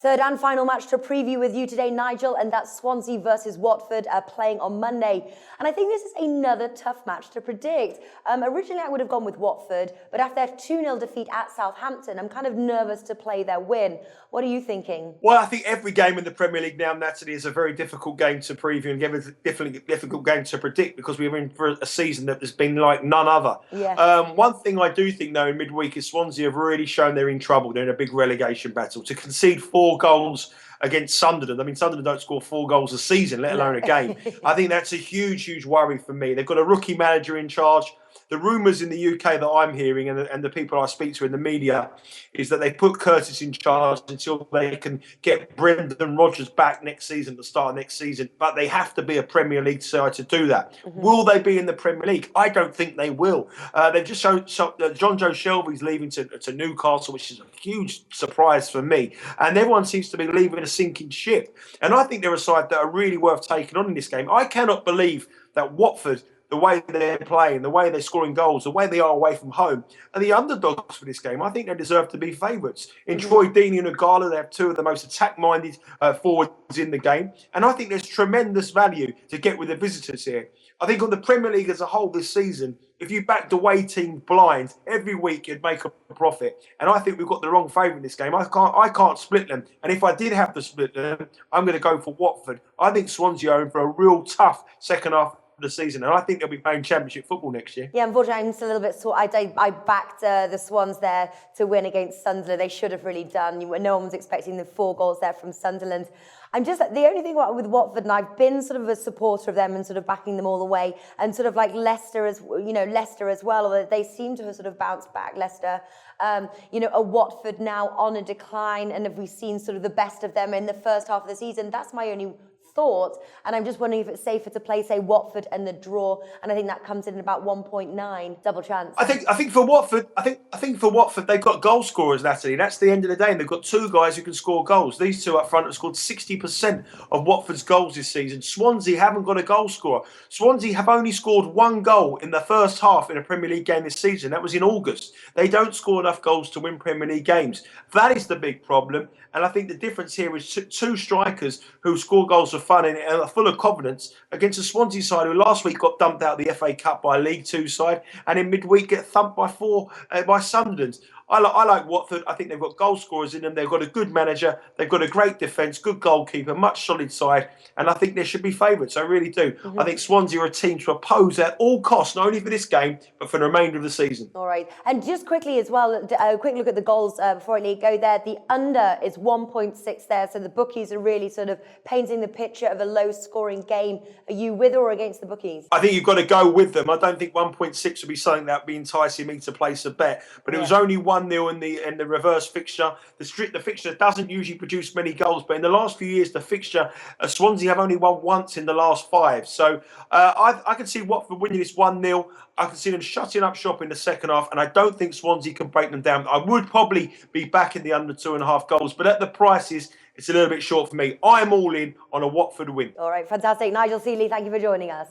Third and final match to preview with you today, Nigel, and that's Swansea versus Watford playing on Monday. And I think this is another tough match to predict. Originally, I would have gone with Watford, but after their 2-0 defeat at Southampton, I'm kind of nervous to play their win. What are you thinking? Well, I think every game in the Premier League now, Natalie, is a very difficult game to preview and a difficult game to predict because we're in for a season that has been like none other. Yes. One thing I do think, though, in midweek is Swansea have really shown they're in trouble. They're in a big relegation battle. To concede 4 goals against Sunderland. I mean, Sunderland don't score 4 goals a season, let alone a game. I think that's a huge worry for me. They've got a rookie manager in charge. The rumours in the UK that I'm hearing and the people I speak to in the media is that they put Curtis in charge until they can get Brendan Rodgers back next season, the start of next season. But they have to be a Premier League side to do that. Will they be in the Premier League? I don't think they will. They've just shown John Joe Shelby's leaving to Newcastle, which is a huge surprise for me. And everyone seems to be leaving a sinking ship. And I think they're a side that are really worth taking on in this game. I cannot believe that Watford, the way they're playing, the way they're scoring goals, the way they are away from home, are the underdogs for this game. I think they deserve to be favourites. In Troy Deeney and Ugala, they have 2 of the most attack-minded forwards in the game. And I think there's tremendous value to get with the visitors here. I think on the Premier League as a whole this season, if you backed away team blind, every week you'd make a profit. And I think we've got the wrong favourite in this game. I can't split them. And if I did have to split them, I'm going to go for Watford. I think Swansea are in for a real tough second half the season, and I think they'll be playing Championship football next year. Yeah, unfortunately, I'm still a little bit sore. I backed the Swans there to win against Sunderland. They should have really done. No one was expecting the 4 goals there from Sunderland. I'm just, the only thing with Watford, and I've been sort of a supporter of them and sort of backing them all the way, and sort of like Leicester as well, although they seem to have sort of bounced back. Leicester, a Watford now on a decline, and have we seen sort of the best of them in the first half of the season? That's my only thought, and I'm just wondering if it's safer to play, say, Watford and the draw, and I think that comes in about 1.9 double chance. I think for Watford, they've got goal scorers, Natalie. That's the end of the day, and they've got 2 guys who can score goals. These 2 up front have scored 60% of Watford's goals this season. Swansea haven't got a goal scorer. Swansea have only scored 1 goal in the first half in a Premier League game this season. That was in August. They don't score enough goals to win Premier League games. That is the big problem, and I think the difference here is 2 strikers who score goals for fun and are full of confidence against a Swansea side who last week got dumped out of the FA Cup by a League Two side and in midweek get thumped by 4 by Sunderland. I like Watford. I think they've got goal scorers in them. They've got a good manager. They've got a great defence, good goalkeeper, much solid side. And I think they should be favourites. I really do. I think Swansea are a team to oppose at all costs, not only for this game, but for the remainder of the season. All right. And just quickly as well, a quick look at the goals before I go there. The under is 1.6 there. So the bookies are really sort of painting the picture of a low-scoring game. Are you with or against the bookies? I think you've got to go with them. I don't think 1.6 would be something that would be enticing me to place a bet. But it was only 1-0 in the reverse fixture. The fixture doesn't usually produce many goals, but in the last few years, the fixture, Swansea have only won once in the last 5. So I can see Watford winning this 1-0. I can see them shutting up shop in the second half, and I don't think Swansea can break them down. I would probably be backing the under 2.5 goals, but at the prices, it's a little bit short for me. I'm all in on a Watford win. All right, fantastic. Nigel Seeley, thank you for joining us.